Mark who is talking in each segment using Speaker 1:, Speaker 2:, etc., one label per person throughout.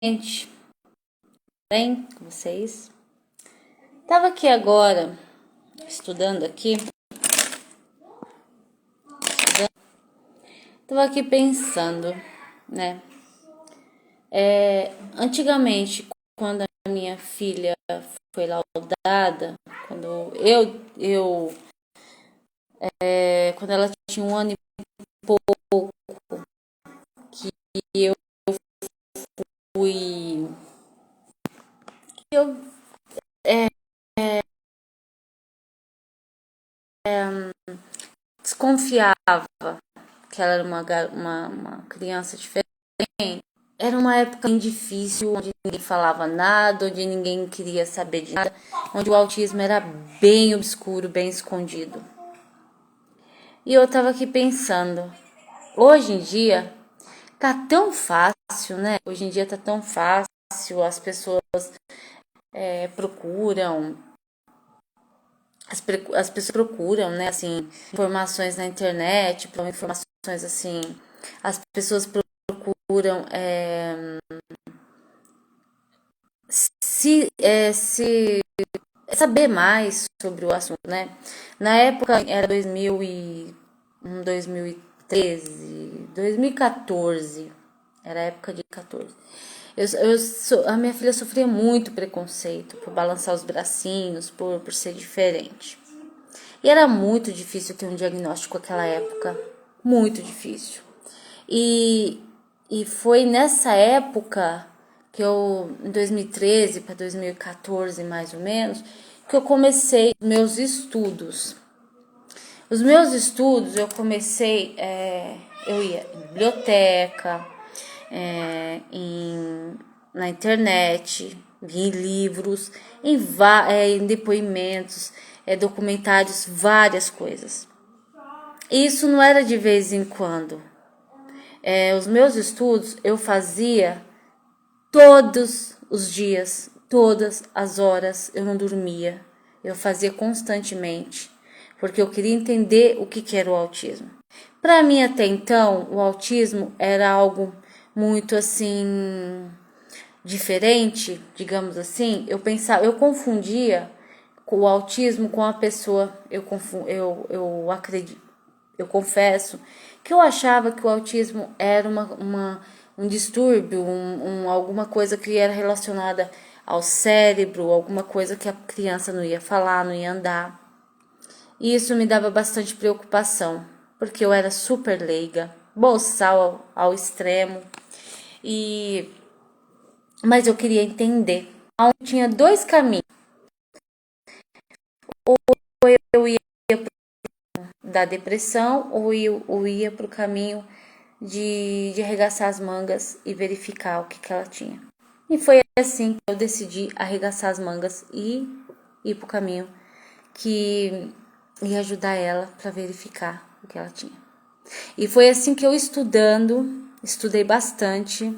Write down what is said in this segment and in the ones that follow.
Speaker 1: Gente, bem com vocês? Tava aqui agora, estudando aqui, tava aqui pensando, né? Antigamente, quando a minha filha foi laudada, quando ela tinha 1 ano e pouco, que eu fui, eu desconfiava que ela era uma criança diferente. Era uma época bem difícil, onde ninguém falava nada, onde ninguém queria saber de nada, onde o autismo era bem obscuro, bem escondido. E eu tava aqui pensando, hoje em dia tá tão fácil, né? Hoje em dia tá tão fácil, as pessoas procuram, as pessoas procuram, né? Assim, informações na internet, informações assim, as pessoas procuram se saber mais sobre o assunto, né? Na época era 2013, 2014, era a época de 14. A minha filha sofria muito preconceito por balançar os bracinhos, por ser diferente. E era muito difícil ter um diagnóstico naquela época, muito difícil. E, e foi nessa época que em 2013 para 2014 mais ou menos, que eu comecei meus estudos. Os meus estudos eu comecei, eu ia em biblioteca, na internet, em livros, em depoimentos, documentários, várias coisas. Isso não era de vez em quando. Os meus estudos eu fazia todos os dias, todas as horas, eu não dormia. Eu fazia constantemente, porque eu queria entender o que era o autismo. Para mim, até então, o autismo era algo muito assim diferente, digamos assim. Eu confundia o autismo com a pessoa. Eu acredito, eu confesso que eu achava que o autismo era um distúrbio, alguma coisa que era relacionada ao cérebro, alguma coisa que a criança não ia falar, não ia andar. E isso me dava bastante preocupação, porque eu era super leiga, boçal ao extremo, mas eu queria entender. Tinha dois caminhos. Ou eu ia da depressão, ou eu ia para o caminho de arregaçar as mangas e verificar o que ela tinha. E foi assim que eu decidi arregaçar as mangas e ir para o caminho que ia ajudar ela para verificar o que ela tinha. E foi assim que eu estudei bastante,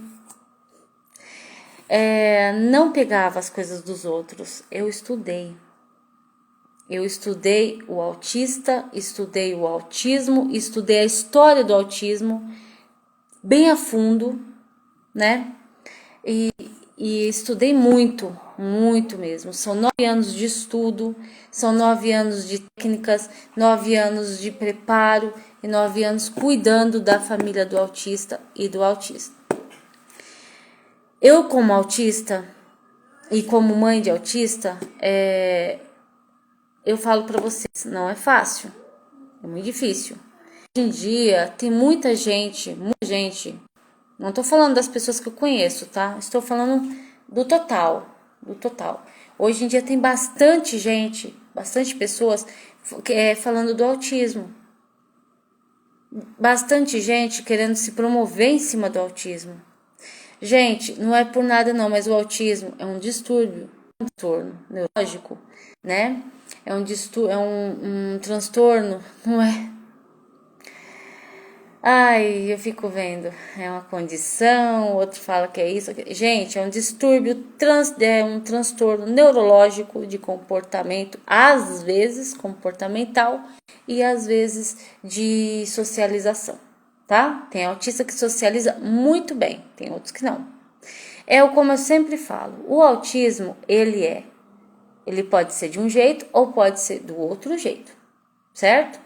Speaker 1: não pegava as coisas dos outros, eu estudei. Eu estudei o autista, estudei o autismo, estudei a história do autismo bem a fundo, né? E estudei muito, muito mesmo. São 9 anos de estudo, são 9 anos de técnicas, 9 anos de preparo e 9 anos cuidando da família do autista e do autista. Eu, como autista e como mãe de autista, eu falo para vocês, não é fácil, é muito difícil. Hoje em dia tem muita gente, não tô falando das pessoas que eu conheço, tá? Estou falando do total, do total. Hoje em dia tem bastante gente, bastante pessoas falando do autismo. Bastante gente querendo se promover em cima do autismo. Gente, não é por nada não, mas o autismo é um distúrbio, um transtorno neurológico, né? É um transtorno, não é? Ai, eu fico vendo, é uma condição, outro fala que é isso. Gente, é um distúrbio, é um transtorno neurológico de comportamento, às vezes comportamental e às vezes de socialização, tá? Tem autista que socializa muito bem, tem outros que não. Como eu sempre falo, o autismo, ele pode ser de um jeito ou pode ser do outro jeito, certo?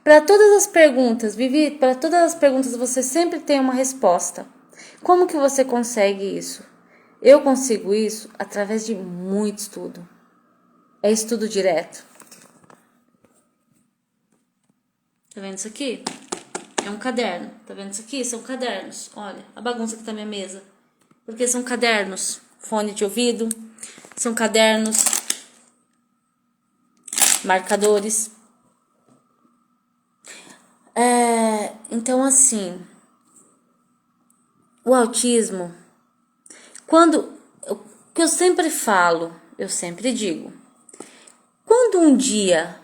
Speaker 1: Para todas as perguntas, Vivi, para todas as perguntas você sempre tem uma resposta. Como que você consegue isso? Eu consigo isso através de muito estudo. É estudo direto. Tá vendo isso aqui? É um caderno. Tá vendo isso aqui? São cadernos. Olha, a bagunça que tá minha mesa. Porque são cadernos. Fone de ouvido. São cadernos. Marcadores. Então, assim, o autismo, o que eu sempre falo, eu sempre digo, quando um dia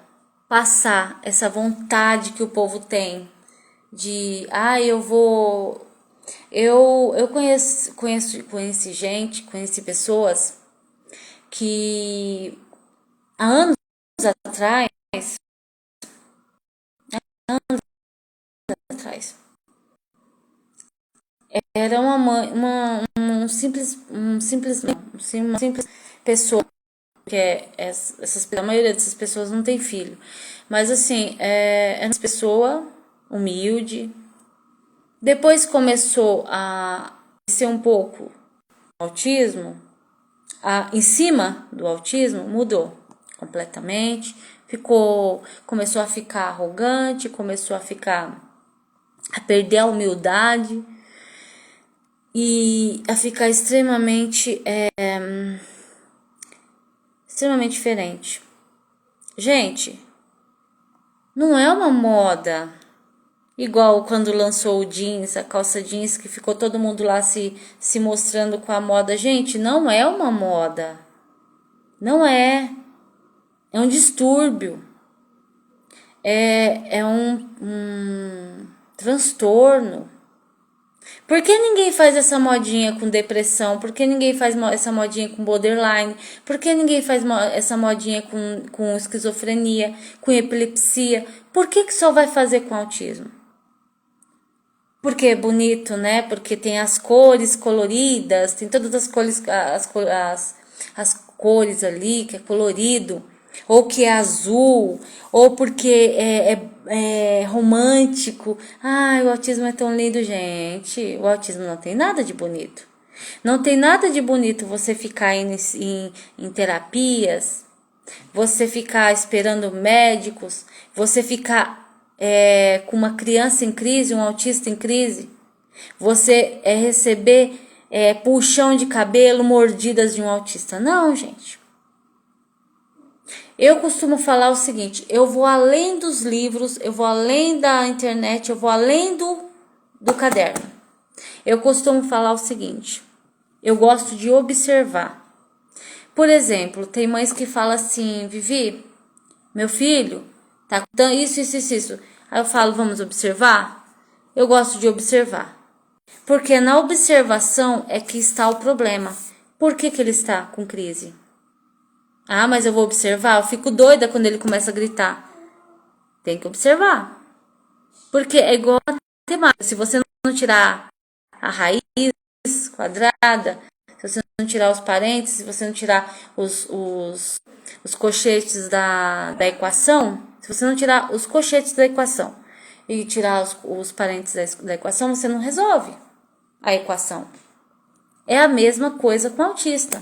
Speaker 1: passar essa vontade que o povo tem de, eu conheci pessoas que há anos atrás, era uma simples pessoa, que a maioria dessas pessoas não tem filho, mas assim, é uma pessoa humilde. Depois começou a ser um pouco o autismo, em cima do autismo mudou completamente, começou a ficar arrogante, começou a perder a humildade e a ficar extremamente diferente. Gente, não é uma moda igual quando lançou o jeans, a calça jeans, que ficou todo mundo lá se mostrando com a moda. Gente, não é uma moda. Não é. É um distúrbio. É um transtorno. Por que ninguém faz essa modinha com depressão? Por que ninguém faz essa modinha com borderline? Por que ninguém faz essa modinha com esquizofrenia, com epilepsia? Por que só vai fazer com autismo? Porque é bonito, né? Porque tem as cores coloridas, tem todas as cores, as cores ali, que é colorido, ou que é azul, ou porque é romântico. Ai, o autismo é tão lindo, gente. O autismo não tem nada de bonito. Não tem nada de bonito você ficar em terapias, você ficar esperando médicos, você ficar com uma criança em crise, um autista em crise, você receber puxão de cabelo, mordidas de um autista. Não, gente. Eu costumo falar o seguinte, eu vou além dos livros, eu vou além da internet, eu vou além do caderno. Eu costumo falar o seguinte, eu gosto de observar. Por exemplo, tem mães que falam assim, Vivi, meu filho tá com isso. Aí eu falo, vamos observar? Eu gosto de observar. Porque na observação é que está o problema. Por que ele está com crise? Ah, mas eu vou observar, eu fico doida quando ele começa a gritar. Tem que observar. Porque é igual a matemática. Se você não tirar a raiz quadrada, se você não tirar os parênteses, se você não tirar os cochetes da equação, se você não tirar os cochetes da equação e tirar os parênteses da equação, você não resolve a equação. É a mesma coisa com o autista.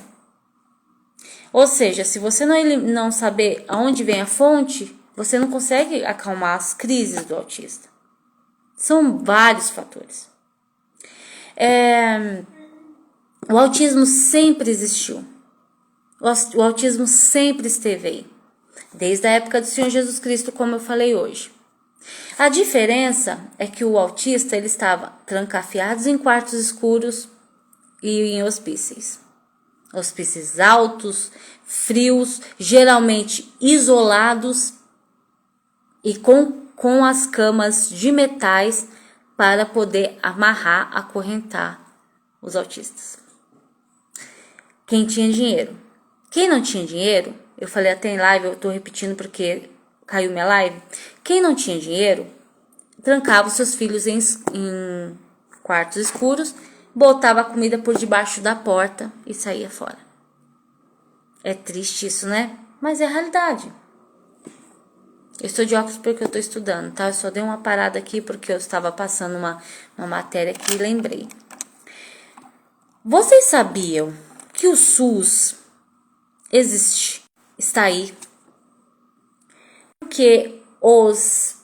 Speaker 1: Ou seja, se você não saber aonde vem a fonte, você não consegue acalmar as crises do autista. São vários fatores. O autismo sempre existiu. O autismo sempre esteve aí. Desde a época do Senhor Jesus Cristo, como eu falei hoje. A diferença é que o autista ele estava trancafiado em quartos escuros e em hospícios. Hospícios altos, frios, geralmente isolados e com as camas de metais para poder amarrar, acorrentar os autistas. Quem tinha dinheiro. Quem não tinha dinheiro, eu falei até em live, eu tô repetindo porque caiu minha live. Quem não tinha dinheiro, trancava os seus filhos em quartos escuros, botava a comida por debaixo da porta e saía fora. É triste isso, né? Mas é a realidade. Eu estou de óculos porque eu estou estudando, tá? Eu só dei uma parada aqui porque eu estava passando uma matéria aqui e lembrei. Vocês sabiam que o SUS existe, está aí? Porque os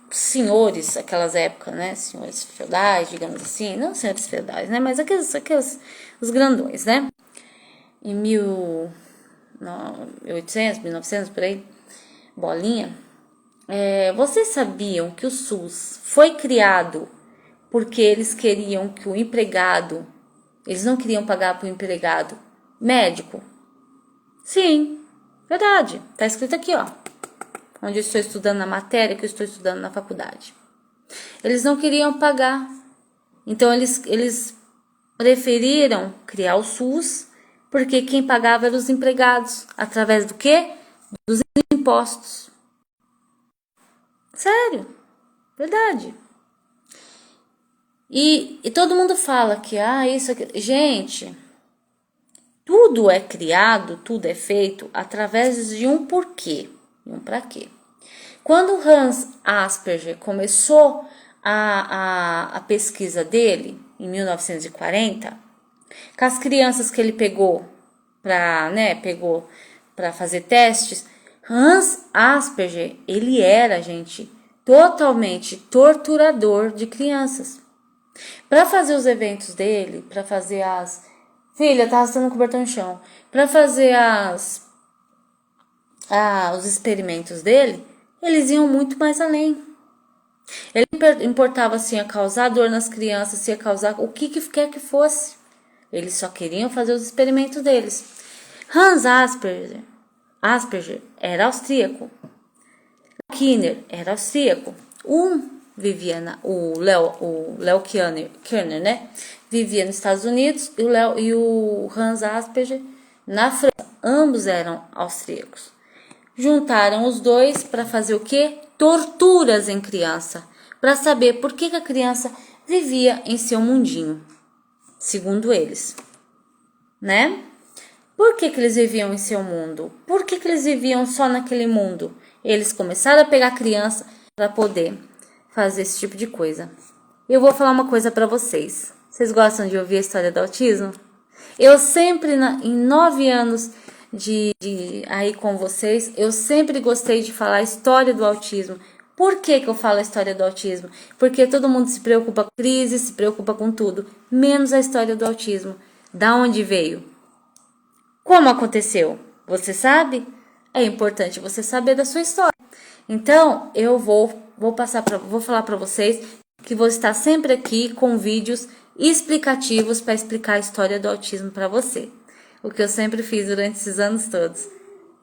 Speaker 1: senhores, aquelas épocas, né? Senhores feudais, digamos assim. Não senhores feudais, né? Mas aqueles os grandões, né? Em 1800, 1900, por aí, bolinha. Vocês sabiam que o SUS foi criado porque eles queriam que o empregado, eles não queriam pagar para o empregado médico? Sim, verdade. Tá escrito aqui, ó. Onde eu estou estudando na matéria que eu estou estudando na faculdade. Eles não queriam pagar. Então, eles preferiram criar o SUS, porque quem pagava eram os empregados. Através do quê? Dos impostos. Sério. Verdade. E todo mundo fala que, isso aqui... Gente, tudo é criado, tudo é feito através de um porquê. E um para quê? Quando Hans Asperger começou a pesquisa dele, em 1940, com as crianças que ele pegou para fazer testes, Hans Asperger, ele era, gente, totalmente torturador de crianças. Para fazer os eventos dele, para fazer as... Filha, tá arrastando o cobertor no chão. Para fazer os experimentos dele, eles iam muito mais além. Ele importava se ia causar dor nas crianças, se ia causar o que quer que fosse. Eles só queriam fazer os experimentos deles. Hans Asperger era austríaco. Kinner era austríaco. O Leo Kerner, né? Vivia nos Estados Unidos e o Hans Asperger na França. Ambos eram austríacos. Juntaram os dois para fazer o quê? Torturas em criança, para saber por que a criança vivia em seu mundinho, segundo eles, né? Por que eles viviam em seu mundo? Por que eles viviam só naquele mundo? Eles começaram a pegar a criança para poder fazer esse tipo de coisa. Eu vou falar uma coisa para vocês. Vocês gostam de ouvir a história do autismo? Eu sempre, em 9 anos de aí com vocês, eu sempre gostei de falar a história do autismo. Por que eu falo a história do autismo? Porque todo mundo se preocupa com crise, se preocupa com tudo, menos a história do autismo. Da onde veio? Como aconteceu? Você sabe? É importante você saber da sua história. Então, eu vou falar para vocês que vou estar sempre aqui com vídeos explicativos para explicar a história do autismo para você. O que eu sempre fiz durante esses anos todos.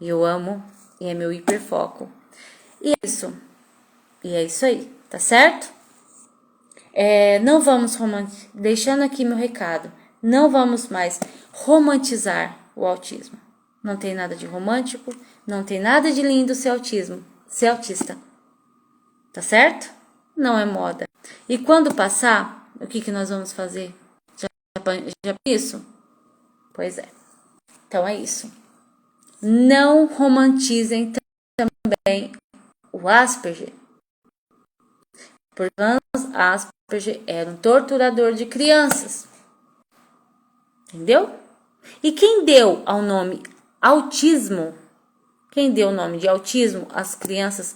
Speaker 1: E eu amo, e é meu hiperfoco. E é isso. E é isso aí, tá certo? Não vamos deixando aqui meu recado, não vamos mais romantizar o autismo. Não tem nada de romântico, não tem nada de lindo ser autista. Tá certo? Não é moda. E quando passar, o que nós vamos fazer? Já isso? Pois é. Então é isso. Não romantizem também o Asperger. Porque Hans Asperger era um torturador de crianças. Entendeu? E quem deu ao nome autismo? Quem deu o nome de autismo às crianças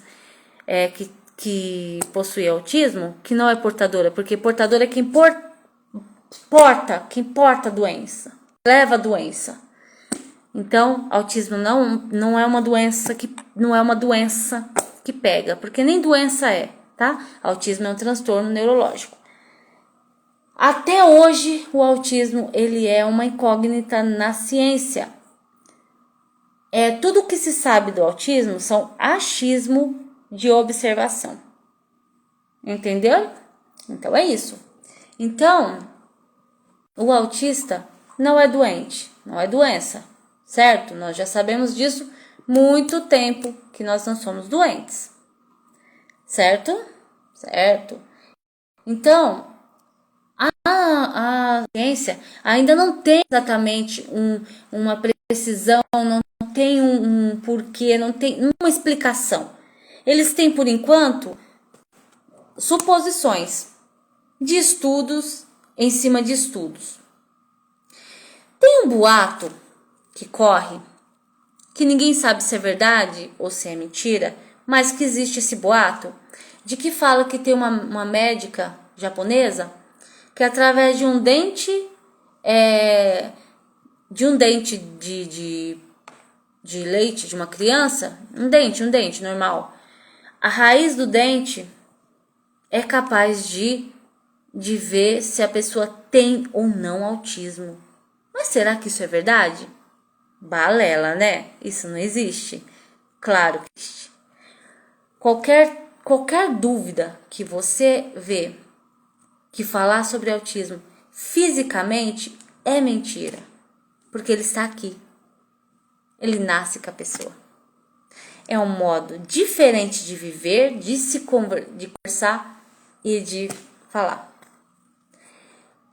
Speaker 1: que possuem autismo? Que não é portadora, porque portadora é quem porta a doença, leva a doença. Então, autismo não é uma doença que pega, porque nem doença é, tá? Autismo é um transtorno neurológico. Até hoje, o autismo ele é uma incógnita na ciência. Tudo que se sabe do autismo são achismo de observação. Entendeu? Então é isso. Então, o autista não é doente, não é doença, certo? Nós já sabemos disso muito tempo que nós não somos doentes. Certo? Certo. Então, A ciência ainda não tem exatamente uma precisão, não tem um porquê, não tem uma explicação. Eles têm, por enquanto, suposições de estudos em cima de estudos. Tem um boato que corre, que ninguém sabe se é verdade ou se é mentira, mas que existe esse boato, de que fala que tem uma médica japonesa que através de um dente, de leite de uma criança, um dente normal, a raiz do dente é capaz de ver se a pessoa tem ou não autismo. Mas será que isso é verdade? Balela, né? Isso não existe. Claro que existe. Qualquer dúvida que você vê que falar sobre autismo fisicamente é mentira. Porque ele está aqui. Ele nasce com a pessoa. É um modo diferente de viver, de conversar e de falar.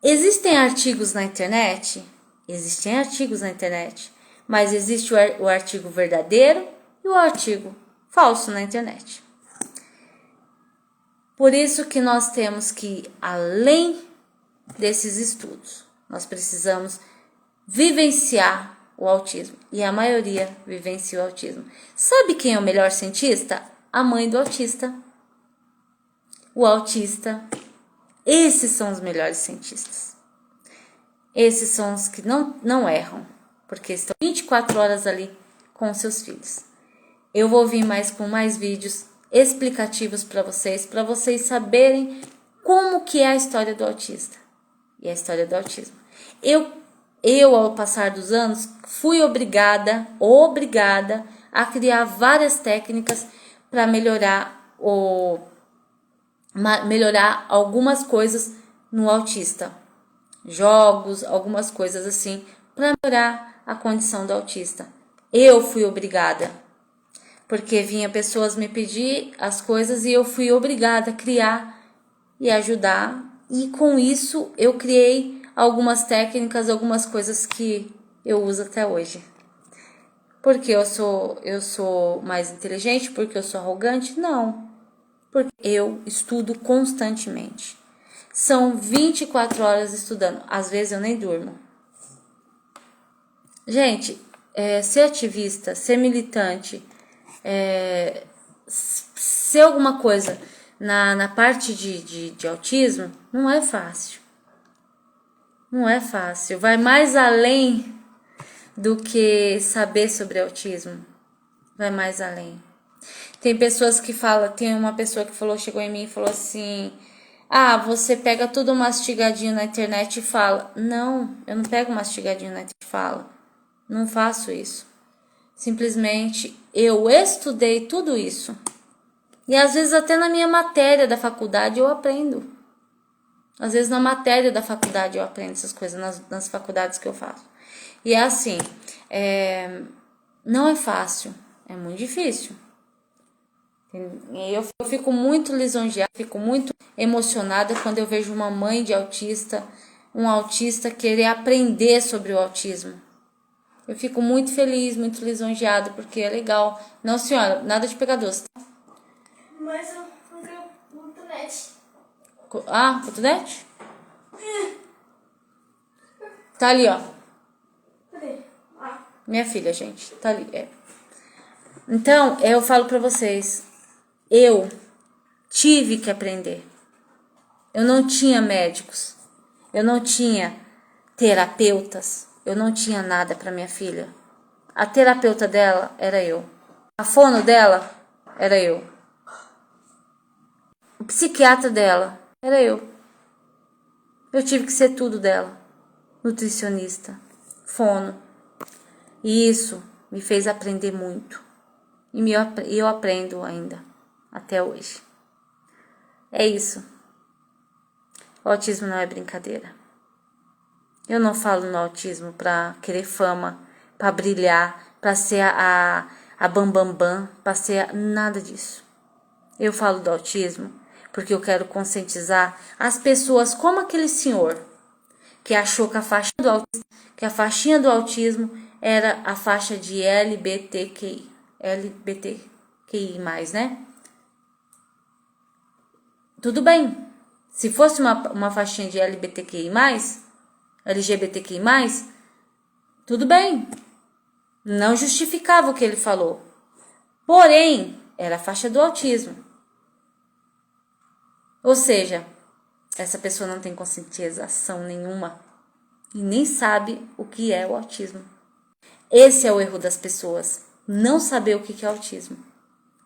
Speaker 1: Existem artigos na internet? Existem artigos na internet. Mas existe o artigo verdadeiro e o artigo falso na internet. Por isso que nós temos que ir além desses estudos. Nós precisamos vivenciar o autismo. E a maioria vivencia o autismo. Sabe quem é o melhor cientista? A mãe do autista. O autista. Esses são os melhores cientistas. Esses são os que não erram. Porque estão 24 horas ali com seus filhos. Eu vou vir com mais vídeos explicativos para vocês saberem como que é a história do autista e a história do autismo. Eu ao passar dos anos, fui obrigada a criar várias técnicas para melhorar algumas coisas no autista. Jogos, algumas coisas assim, para melhorar a condição do autista. Eu fui obrigada, porque vinha pessoas me pedir as coisas e eu fui obrigada a criar e ajudar. E com isso eu criei algumas técnicas, algumas coisas que eu uso até hoje. Porque eu sou mais inteligente? Porque eu sou arrogante? Não. Porque eu estudo constantemente. São 24 horas estudando. Às vezes eu nem durmo. Gente, ser ativista, ser militante, ser alguma coisa na parte de autismo, não é fácil. Não é fácil. Vai mais além do que saber sobre autismo. Vai mais além. Tem pessoas que falam, tem uma pessoa que chegou em mim e falou assim: ah, você pega tudo mastigadinho na internet e fala. Não, eu não pego mastigadinho na internet e falo. Não faço isso. Simplesmente eu estudei tudo isso. E às vezes até na minha matéria da faculdade eu aprendo. Às vezes na matéria da faculdade eu aprendo essas coisas, nas faculdades que eu faço. E é assim, não é fácil, é muito difícil. E eu fico muito lisonjeada, fico muito emocionada quando eu vejo uma mãe de autista, um autista querer aprender sobre o autismo. Eu fico muito feliz, muito lisonjeada, porque é legal. Não, senhora, nada de pegar doce.
Speaker 2: Mas eu não quero cotonete.
Speaker 1: Ah, cotonete? Tá ali, ó.
Speaker 2: Cadê? Ah.
Speaker 1: Minha filha, gente, tá ali. Então, eu falo pra vocês, eu tive que aprender. Eu não tinha médicos, eu não tinha terapeutas, eu não tinha nada pra minha filha. A terapeuta dela era eu. A fono dela era eu. O psiquiatra dela era eu. Eu tive que ser tudo dela. Nutricionista, fono. E isso me fez aprender muito. E eu aprendo ainda, até hoje. É isso. O autismo não é brincadeira. Eu não falo no autismo pra querer fama, pra brilhar, pra ser a bambambam, pra ser nada disso. Eu falo do autismo porque eu quero conscientizar as pessoas como aquele senhor que achou que a faixinha do autismo era a faixa de LGBTQI+, né? Tudo bem. Se fosse uma faixinha de LGBTQI+, tudo bem. Não justificava o que ele falou. Porém, era a faixa do autismo. Ou seja, essa pessoa não tem conscientização nenhuma e nem sabe o que é o autismo. Esse é o erro das pessoas, não saber o que é autismo.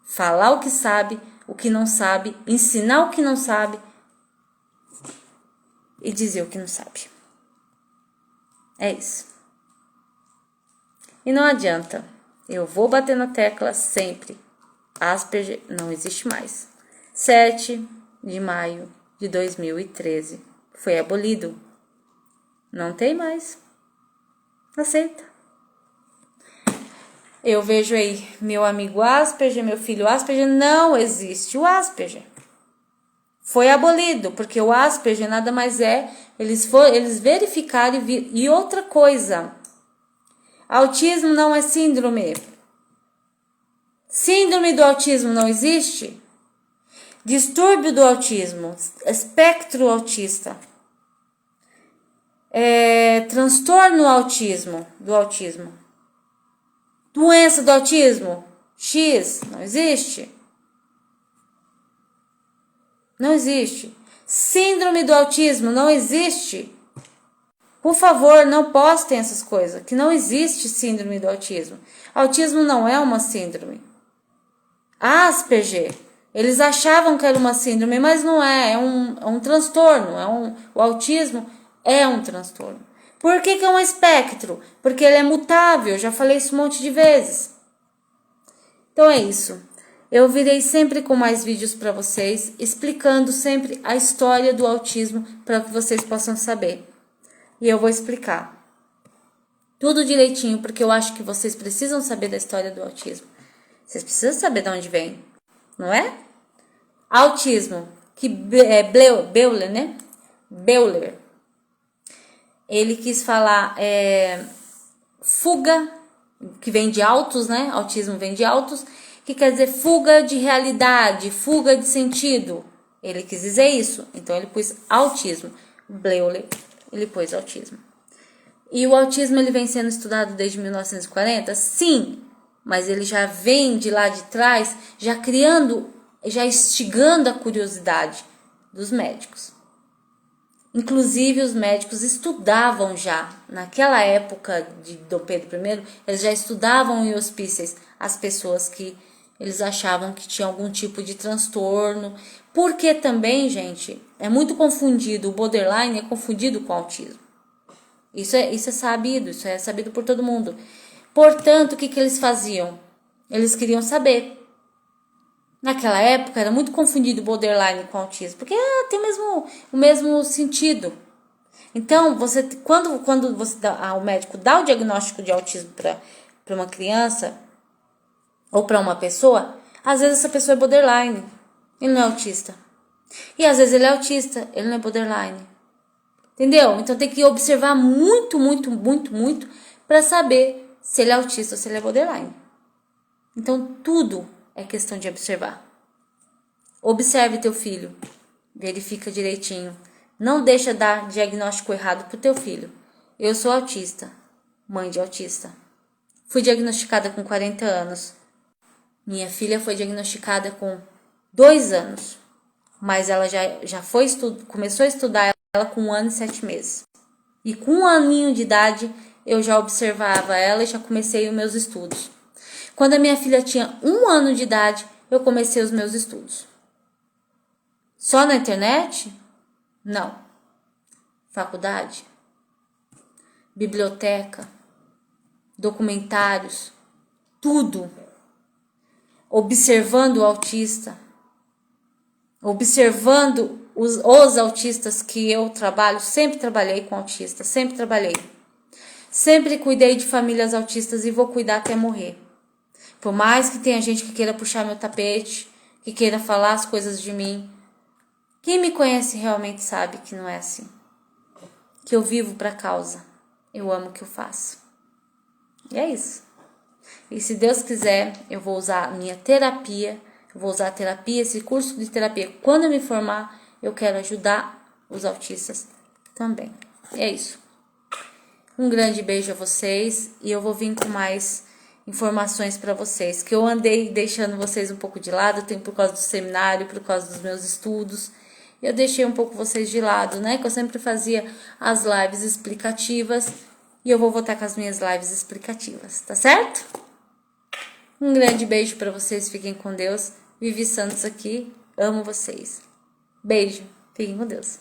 Speaker 1: Falar o que sabe, o que não sabe, ensinar o que não sabe e dizer o que não sabe. É isso. E não adianta, eu vou bater na tecla sempre. Asperger não existe mais. 7 de maio de 2013 foi abolido. Não tem mais. Aceita. Eu vejo aí meu amigo Asperger, meu filho Asperger, não existe o Asperger. Foi abolido, porque o Asperger nada mais é, eles verificaram e outra coisa. Autismo não é síndrome. Síndrome do autismo não existe. Distúrbio do autismo, espectro autista. Transtorno do autismo. Doença do autismo, X, não existe. Não existe. Síndrome do autismo, não existe. Por favor, não postem essas coisas, que não existe síndrome do autismo. Autismo não é uma síndrome. Asperger, eles achavam que era uma síndrome, mas não é, é um transtorno. O autismo é um transtorno. Por que é um espectro? Porque ele é mutável, já falei isso um monte de vezes. Então é isso. Eu virei sempre com mais vídeos para vocês, explicando sempre a história do autismo para que vocês possam saber. E eu vou explicar tudo direitinho, porque eu acho que vocês precisam saber da história do autismo. Vocês precisam saber de onde vem, não é? Autismo, que é Beuler, né? Beuler. Ele quis falar fuga, que vem de autos, né? Autismo vem de autos, que quer dizer fuga de realidade, fuga de sentido. Ele quis dizer isso, então ele pôs autismo. Beuler, ele pôs autismo. E o autismo ele vem sendo estudado desde 1940? Sim, mas ele já vem de lá de trás, já instigando a curiosidade dos médicos. Inclusive, os médicos estudavam já, naquela época de Dom Pedro I, eles já estudavam em hospícios as pessoas que eles achavam que tinham algum tipo de transtorno. Porque também, gente, é muito confundido, o borderline é confundido com autismo. Isso é sabido por todo mundo. Portanto, o que eles faziam? Eles queriam saber. Naquela época era muito confundido borderline com autismo, porque tem o mesmo sentido. Então, quando o médico dá o diagnóstico de autismo para uma criança ou para uma pessoa, às vezes essa pessoa é borderline, ele não é autista. E às vezes ele é autista, ele não é borderline. Entendeu? Então tem que observar muito para saber se ele é autista ou se ele é borderline. Então tudo é questão de observar. Observe teu filho. Verifica direitinho. Não deixa dar diagnóstico errado pro teu filho. Eu sou autista. Mãe de autista. Fui diagnosticada com 40 anos. Minha filha foi diagnosticada com 2 anos. Mas ela começou a estudar ela com 1 ano e 7 meses. E com 1 aninho de idade, eu já observava ela e já comecei os meus estudos. Quando a minha filha tinha 1 ano de idade, eu comecei os meus estudos. Só na internet? Não. Faculdade, biblioteca, documentários, tudo. Observando o autista, observando os autistas que eu trabalho, sempre trabalhei com autistas, sempre trabalhei. Sempre cuidei de famílias autistas e vou cuidar até morrer. Por mais que tenha gente que queira puxar meu tapete, que queira falar as coisas de mim, Quem me conhece realmente sabe que não é assim. Que eu vivo pra causa. Eu amo o que eu faço. E é isso. E se Deus quiser, eu vou usar a minha terapia. Eu vou usar a terapia, esse curso de terapia. Quando eu me formar, eu quero ajudar os autistas também. E é isso. Um grande beijo a vocês. E eu vou vir com mais informações para vocês. Que eu andei deixando vocês um pouco de lado. Tem por causa do seminário, por causa dos meus estudos. Eu deixei um pouco vocês de lado, né? Que eu sempre fazia as lives explicativas. E eu vou voltar com as minhas lives explicativas, tá certo? Um grande beijo para vocês. Fiquem com Deus. Vivi Santos aqui. Amo vocês. Beijo. Fiquem com Deus.